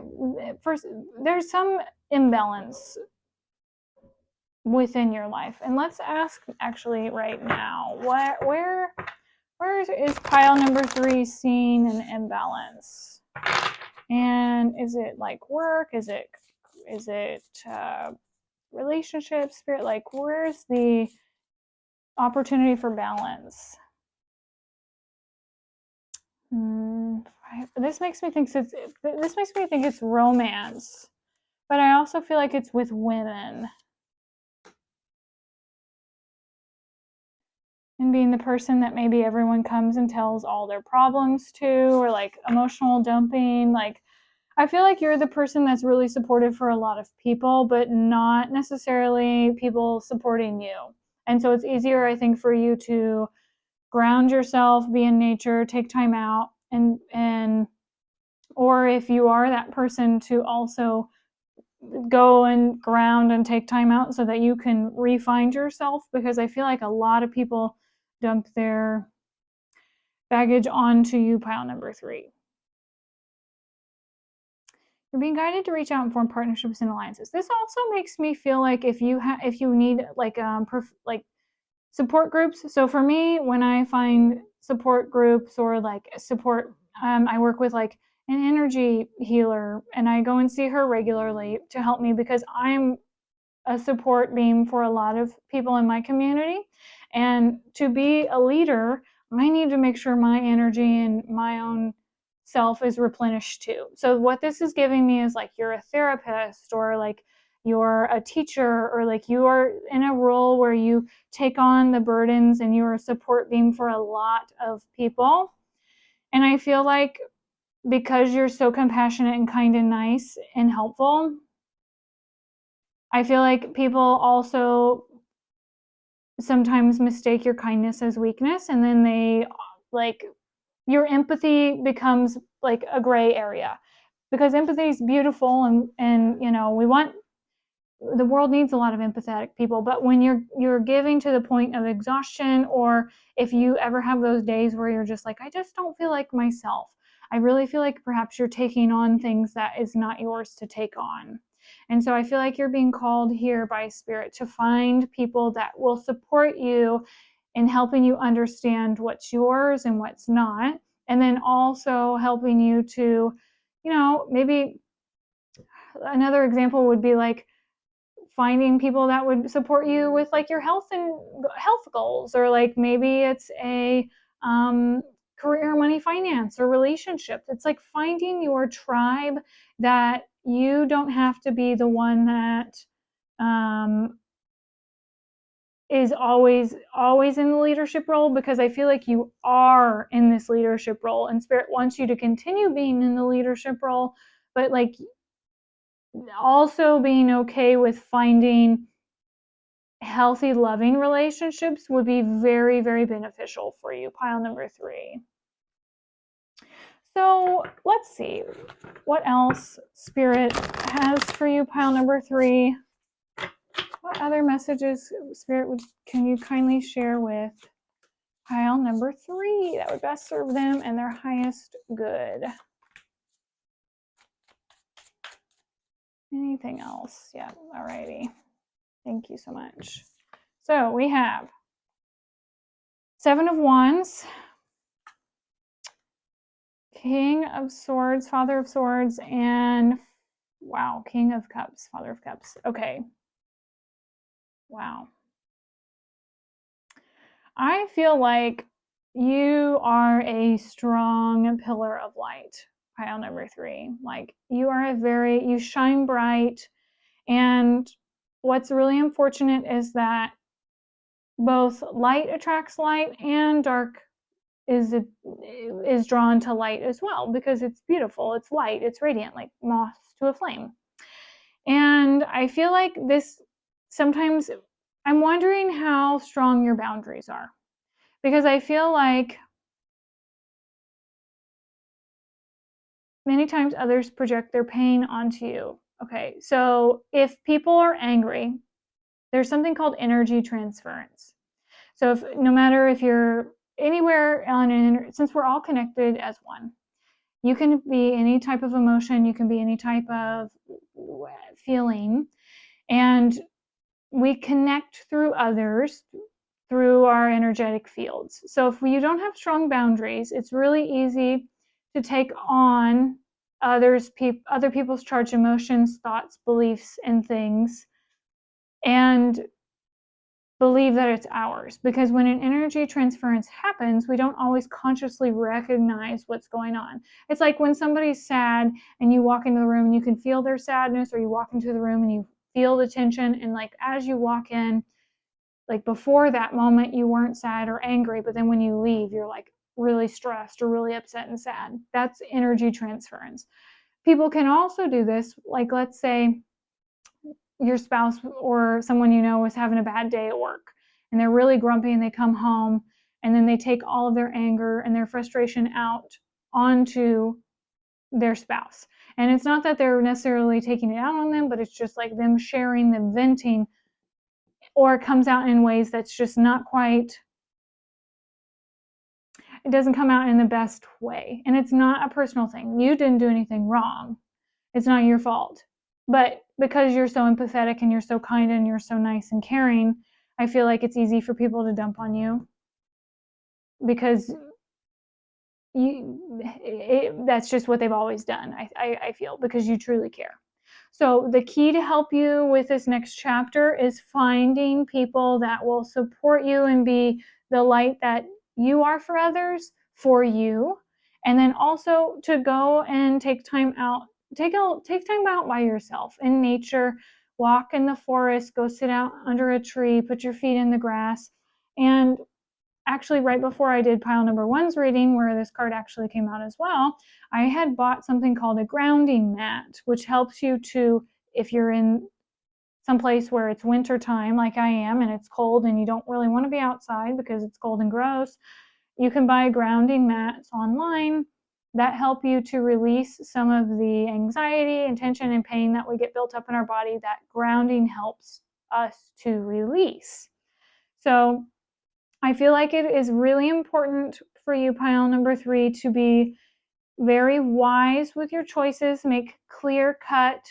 Speaker 1: first there's some imbalance within your life, and let's ask actually right now, where is pile number 3 seeing an imbalance? And is it like work? Is it relationship, spirit? Like where's the opportunity for balance? This makes me think it's romance, but I also feel like it's with women. And being the person that maybe everyone comes and tells all their problems to, or like emotional dumping. Like I feel like you're the person that's really supportive for a lot of people, but not necessarily people supporting you. And so it's easier, I think, for you to ground yourself, be in nature, take time out, and or if you are that person, to also go and ground and take time out so that you can re-find yourself, because I feel like a lot of people dump their baggage onto you, pile number 3. You're being guided to reach out and form partnerships and alliances. This also makes me feel like if you need like support groups. So for me, when I find support groups or like support, I work with like an energy healer, and I go and see her regularly to help me, because I'm a support beam for a lot of people in my community. And to be a leader, I need to make sure my energy and my own self is replenished too. So what this is giving me is like you're a therapist, or like you're a teacher, or like you are in a role where you take on the burdens and you're a support beam for a lot of people. And I feel like because you're so compassionate and kind and nice and helpful, I feel like people also sometimes mistake your kindness as weakness, and then they like your empathy becomes like a gray area, because empathy is beautiful, and you know, the world needs a lot of empathetic people, but when you're giving to the point of exhaustion, or if you ever have those days where you're just like, I just don't feel like myself, I really feel like perhaps you're taking on things that is not yours to take on. And so I feel like you're being called here by Spirit to find people that will support you in helping you understand what's yours and what's not, and then also helping you to, you know, maybe another example would be like finding people that would support you with like your health goals, or like maybe it's a career, money, finance, or relationship. It's like finding your tribe, that you don't have to be the one that is always in the leadership role, because I feel like you are in this leadership role, and Spirit wants you to continue being in the leadership role, but like also being okay with finding healthy, loving relationships would be very, very beneficial for you, pile number 3. So let's see what else Spirit has for you, pile number 3. What other messages, Spirit, can you kindly share with pile number 3 that would best serve them and their highest good? Anything else? Yeah, alrighty. Thank you so much. So we have 7 of Wands, King of Swords, Father of Swords, and wow, King of Cups, Father of Cups. Okay. Wow. I feel like you are a strong pillar of light, pile number 3. Like you shine bright. And what's really unfortunate is that both light attracts light and dark is drawn to light as well, because it's beautiful, it's light, it's radiant, like moths to a flame. And I feel like this, sometimes I'm wondering how strong your boundaries are, because I feel like many times others project their pain onto you. Okay, so if people are angry, there's something called energy transference. So if, no matter if you're anywhere on since we're all connected as one, you can be any type of emotion, you can be any type of feeling, and we connect through others, through our energetic fields. So if you don't have strong boundaries, it's really easy to take on other people's charged emotions, thoughts, beliefs, and things, and believe that it's ours. Because when an energy transference happens, we don't always consciously recognize what's going on. It's like when somebody's sad and you walk into the room and you can feel their sadness, or you walk into the room and you feel the tension, and like as you walk in, like before that moment you weren't sad or angry, but then when you leave you're like really stressed or really upset and sad. That's energy transference. People can also do this, like let's say your spouse or someone you know is having a bad day at work and they're really grumpy, and they come home and then they take all of their anger and their frustration out onto their spouse. And it's not that they're necessarily taking it out on them, but it's just like them sharing, them venting, or it comes out in ways that's just not quite, it doesn't come out in the best way. And it's not a personal thing. You didn't do anything wrong. It's not your fault. But because you're so empathetic and you're so kind and you're so nice and caring, I feel like it's easy for people to dump on you, because that's just what they've always done, I feel, because you truly care. So the key to help you with this next chapter is finding people that will support you and be the light that you are for others, for you. And then also to go and take time out by yourself in nature, walk in the forest, go sit out under a tree, put your feet in the grass. And actually, right before I did pile number 1's reading, where this card actually came out as well, I had bought something called a grounding mat, which helps you to, if you're in someplace where it's winter time like I am and it's cold and you don't really want to be outside because it's cold and gross, you can buy grounding mats online that help you to release some of the anxiety and tension and pain that we get built up in our body. That grounding helps us to release. So I feel like it is really important for you, pile number 3, to be very wise with your choices, make clear-cut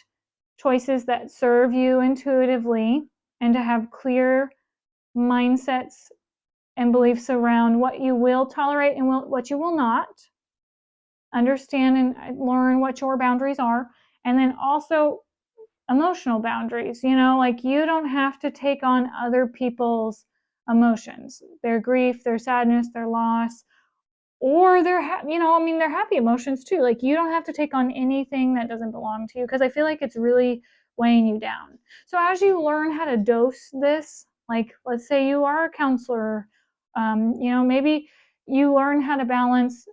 Speaker 1: choices that serve you intuitively, and to have clear mindsets and beliefs around what you will tolerate and what you will not. Understand and learn what your boundaries are, and then also emotional boundaries. Like you don't have to take on other people's emotions, their grief, their sadness, their loss, or their happy emotions too. Like you don't have to take on anything that doesn't belong to you, because I feel like it's really weighing you down. So as you learn how to dose this, like let's say you are a counselor, maybe you learn how to balance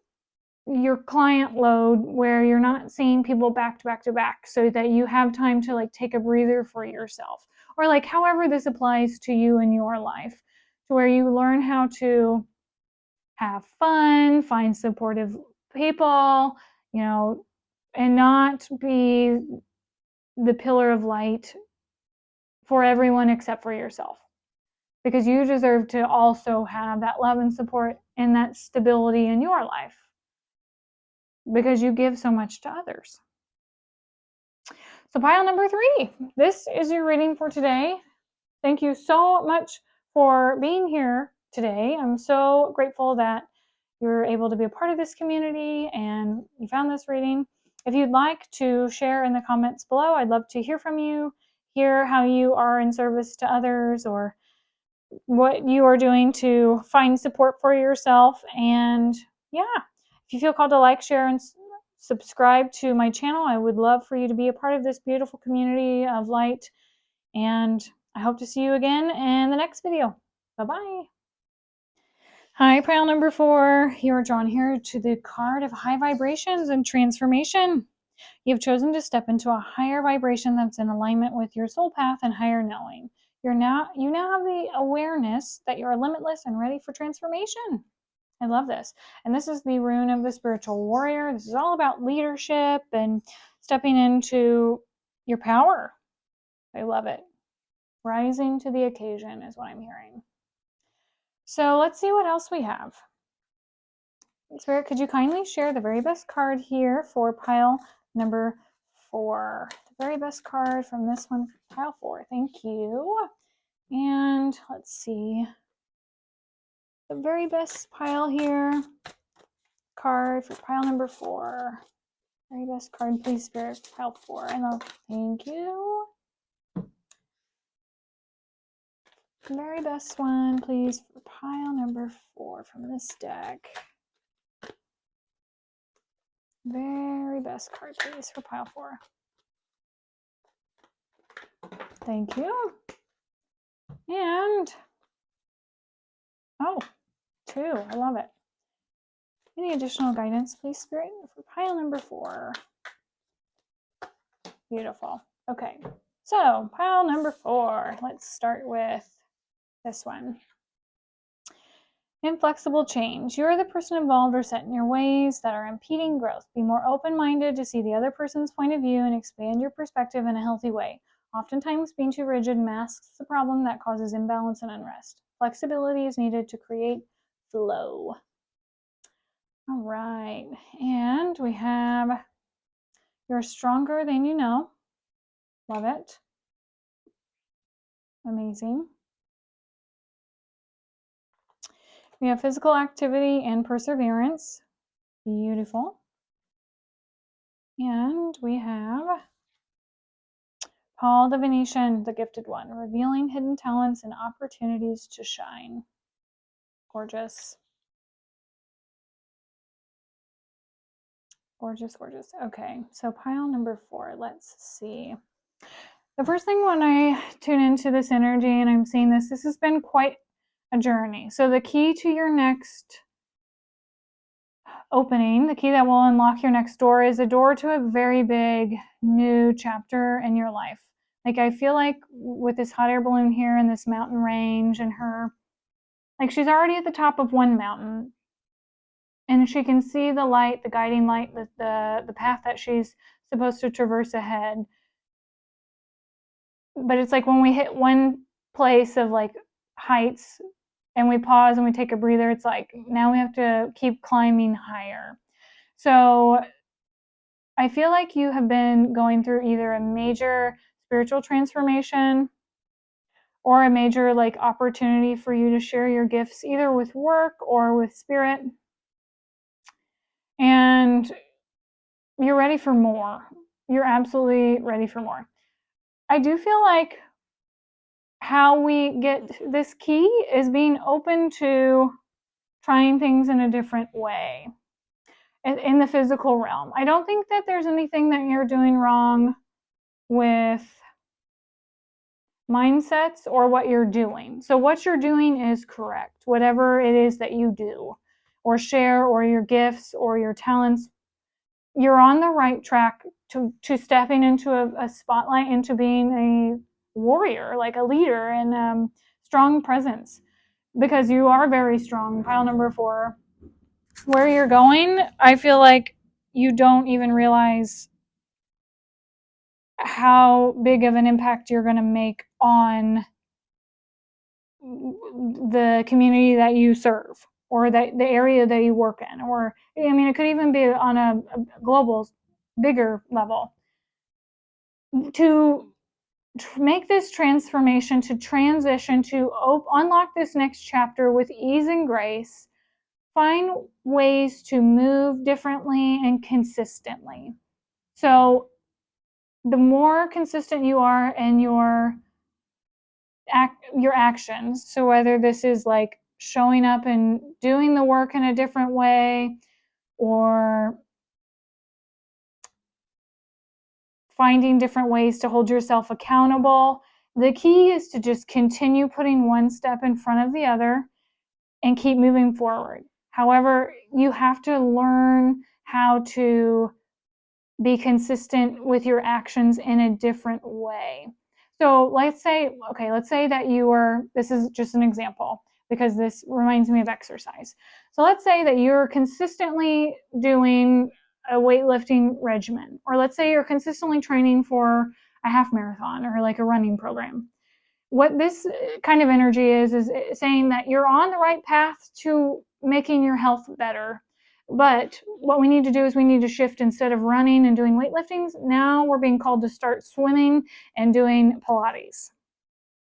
Speaker 1: your client load where you're not seeing people back to back to back, so that you have time to like take a breather for yourself. or like however this applies to you in your life, to where you learn how to have fun, find supportive people, and not be the pillar of light for everyone except for yourself. Because you deserve to also have that love and support and that stability in your life, because you give so much to others. So pile number 3, this is your reading for today. Thank you so much for being here today. I'm so grateful that you're able to be a part of this community and you found this reading. If you'd like to share in the comments below, I'd love to hear from you, hear how you are in service to others, or what you are doing to find support for yourself. And yeah, if you feel called to like, share, and subscribe to my channel, I would love for you to be a part of this beautiful community of light. And I hope to see you again in the next video. Bye-bye. Hi, pile number 4. You are drawn here to the card of high vibrations and transformation. You've chosen to step into a higher vibration that's in alignment with your soul path and higher knowing. You now have the awareness that you're limitless and ready for transformation. I love this. And this is the rune of the spiritual warrior. This is all about leadership and stepping into your power. I love it. Rising to the occasion is what I'm hearing. So let's see what else we have. Spirit, could you kindly share the very best card here for pile number 4? The very best card from this one, pile 4. Thank you. And let's see. The very best pile here. Card for pile number 4. Very best card, please, Spirit, pile 4. I love. Thank you. The very best one, please, for pile number 4 from this deck. Very best card, please, for pile 4. Thank you. And, 2. I love it. Any additional guidance, please, Spirit, for pile number 4. Beautiful. Okay, so pile number 4. Let's start with this one. Inflexible change. You are the person involved or set in your ways that are impeding growth. Be more open-minded to see the other person's point of view and expand your perspective in a healthy way. Oftentimes, being too rigid masks the problem that causes imbalance and unrest. Flexibility is needed to create flow. All right, and we have you're stronger than you know. Love it. Amazing. We have physical activity and perseverance. Beautiful. And we have Paul the Venetian, the gifted one, revealing hidden talents and opportunities to shine. Gorgeous. Gorgeous, gorgeous. Okay, so pile number 4. Let's see. The first thing when I tune into this energy and I'm seeing this has been quite a journey. So the key to your next opening, the key that will unlock your next door, is a door to a very big new chapter in your life. Like, I feel like with this hot air balloon here and this mountain range and her, like, she's already at the top of one mountain and she can see the light, the guiding light, the path that she's supposed to traverse ahead. But it's like when we hit one place of like heights and we pause and we take a breather, it's like now we have to keep climbing higher. So I feel like you have been going through either a major spiritual transformation or a major like opportunity for you to share your gifts either with work or with spirit. And you're ready for more. You're absolutely ready for more. I do feel like how we get this key is being open to trying things in a different way in the physical realm. I don't think that there's anything that you're doing wrong with mindsets or what you're doing. So what you're doing is correct. Whatever it is that you do or share or your gifts or your talents, you're on the right track to stepping into a spotlight, into being warrior, like a leader, and strong presence, because you are very strong. Pile number 4. Where you're going, I feel like you don't even realize how big of an impact you're going to make on the community that you serve, or the area that you work in, or I mean, it could even be on a global, bigger level. To make this transformation, to transition, to unlock this next chapter with ease and grace, find ways to move differently and consistently. So the more consistent you are in your actions, so whether this is like showing up and doing the work in a different way, or finding different ways to hold yourself accountable, the key is to just continue putting one step in front of the other and keep moving forward. However, you have to learn how to be consistent with your actions in a different way. So let's say that this is just an example because this reminds me of exercise. So let's say that you're consistently doing a weightlifting regimen, or let's say you're consistently training for a half marathon or like a running program. What this kind of energy is saying that you're on the right path to making your health better. But what we need to do is we need to shift. Instead of running and doing weightlifting, now we're being called to start swimming and doing Pilates.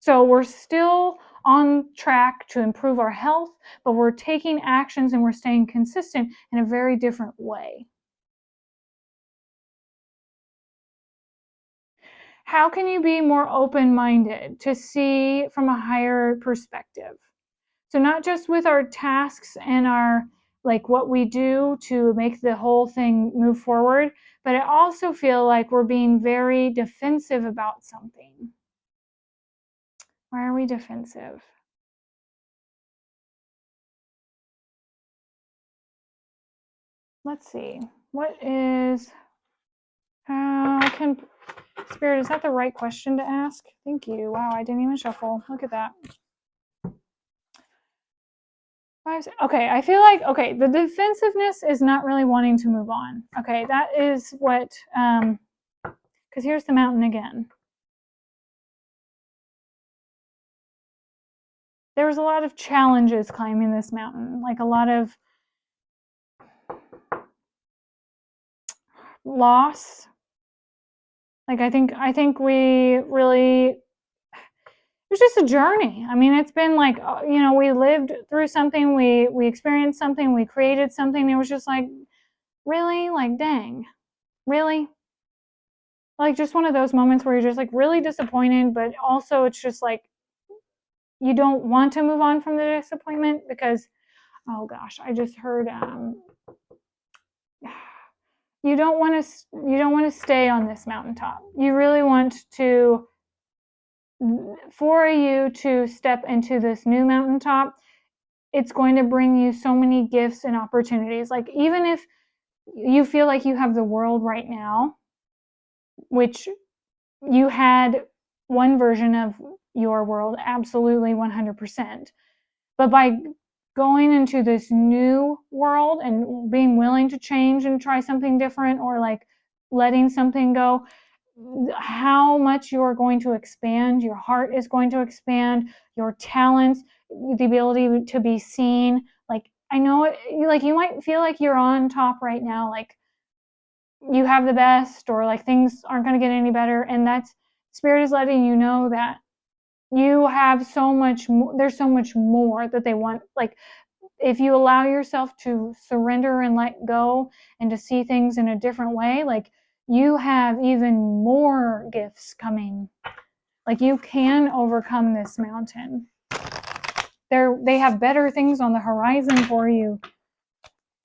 Speaker 1: So we're still on track to improve our health, but we're taking actions and we're staying consistent in a very different way. How can you be more open-minded to see from a higher perspective? So not just with our tasks and our like what we do to make the whole thing move forward, but I also feel like we're being very defensive about something. Why are we defensive? Let's see. What is how can Spirit, is that the right question to ask? Thank you. Wow, I didn't even shuffle. Look at that. Okay, I feel like, okay, the defensiveness is not really wanting to move on. Okay, that is what, because here's the mountain again. There was a lot of challenges climbing this mountain, like a lot of loss. Like I think we really, it was just a journey. I mean, it's been like, we lived through something, we experienced something, we created something. It was just like, really, like, dang, really, like just one of those moments where you're just like really disappointed, but also it's just like you don't want to move on from the disappointment because, oh gosh, I just heard you don't want to stay on this mountaintop. You really want to, for you to step into this new mountaintop, it's going to bring you so many gifts and opportunities. Like even if you feel like you have the world right now, which you had one version of your world, absolutely 100%. But by going into this new world and being willing to change and try something different, or like letting something go, how much you're going to expand, your heart is going to expand, your talents, the ability to be seen. Like I know, like you might feel like you're on top right now, like you have the best, or like things aren't going to get any better, and that's Spirit is letting you know that you have so much more, there's so much more that they want. Like if you allow yourself to surrender and let go and to see things in a different way, like you have even more gifts coming. Like you can overcome this mountain. They have better things on the horizon for you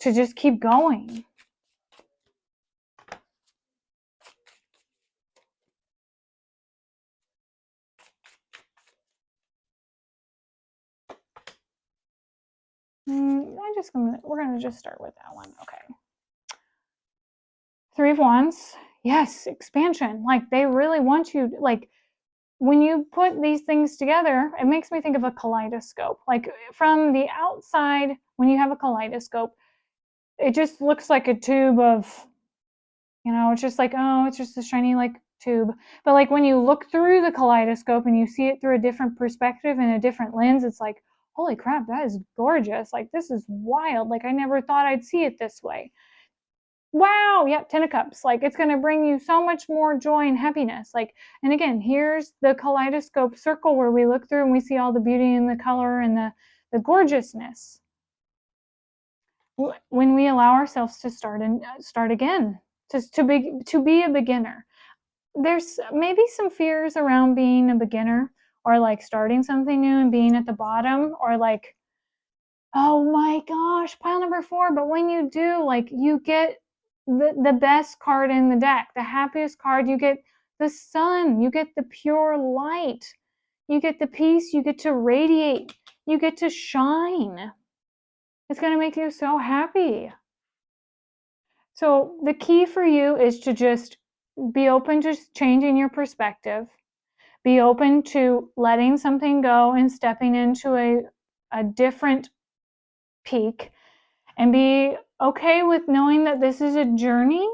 Speaker 1: to just keep going. We're gonna just start with that one. Okay. 3 of Wands. Yes, expansion. Like they really want you, like when you put these things together, it makes me think of a kaleidoscope. Like from the outside, when you have a kaleidoscope, it just looks like a tube of, it's just like, oh, it's just a shiny like tube. But like when you look through the kaleidoscope and you see it through a different perspective and a different lens, it's like, holy crap, that is gorgeous. Like this is wild. Like I never thought I'd see it this way. Wow, yep, 10 of cups. Like it's going to bring you so much more joy and happiness. Like, and again, here's the kaleidoscope circle where we look through and we see all the beauty and the color and the gorgeousness. When we allow ourselves to start again, to be a beginner. There's maybe some fears around being a beginner, or like starting something new and being at the bottom, or like, oh my gosh, pile number 4. But when you do, like, you get the best card in the deck, the happiest card. You get the sun, you get the pure light, you get the peace, you get to radiate, you get to shine. It's going to make you so happy. So the key for you is to just be open to changing your perspective. Be open to letting something go and stepping into a different peak, and be okay with knowing that this is a journey,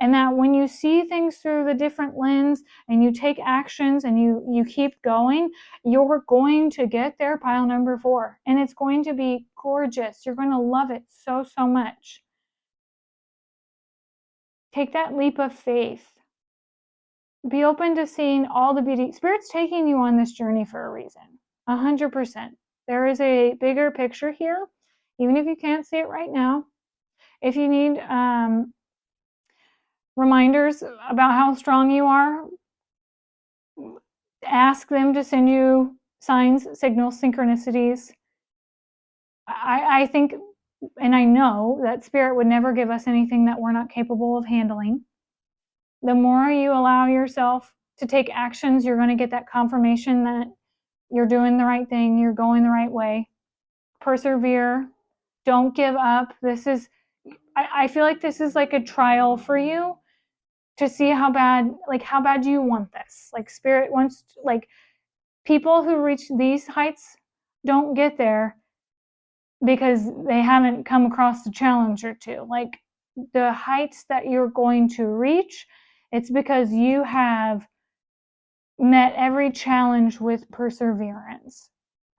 Speaker 1: and that when you see things through the different lens and you take actions and you keep going, you're going to get there, pile number 4, and it's going to be gorgeous. You're going to love it so much. Take that leap of faith. Be open to seeing all the beauty. Spirit's taking you on this journey for a reason. 100%. There is a bigger picture here, even if you can't see it right now. If you need reminders about how strong you are, ask them to send you signs, signals, synchronicities. I think, and I know that Spirit would never give us anything that we're not capable of handling. The more you allow yourself to take actions, you're going to get that confirmation that you're doing the right thing, you're going the right way. Persevere. Don't give up. I feel like this is like a trial for you to see how bad do you want this? Like Spirit wants, like, people who reach these heights don't get there because they haven't come across a challenge or two. Like the heights that you're going to reach, it's because you have met every challenge with perseverance.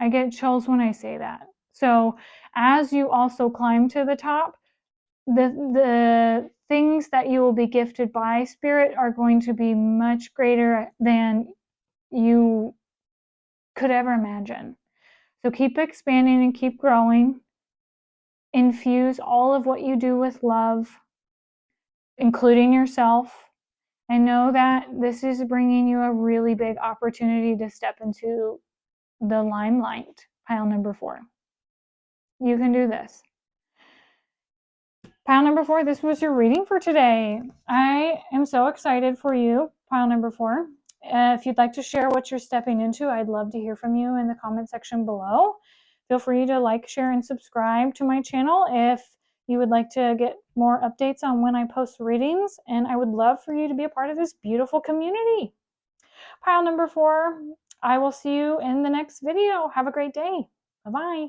Speaker 1: I get chills when I say that. So as you also climb to the top, the things that you will be gifted by Spirit are going to be much greater than you could ever imagine. So keep expanding and keep growing. Infuse all of what you do with love, including yourself, and know that this is bringing you a really big opportunity to step into the limelight, pile number 4. You can do this. Pile number 4, this was your reading for today. I am so excited for you, pile number 4. If you'd like to share what you're stepping into, I'd love to hear from you in the comment section below. Feel free to like, share, and subscribe to my channel if you would like to get more updates on when I post readings, and I would love for you to be a part of this beautiful community. Pile number 4, I will see you in the next video. Have a great day. Bye-bye.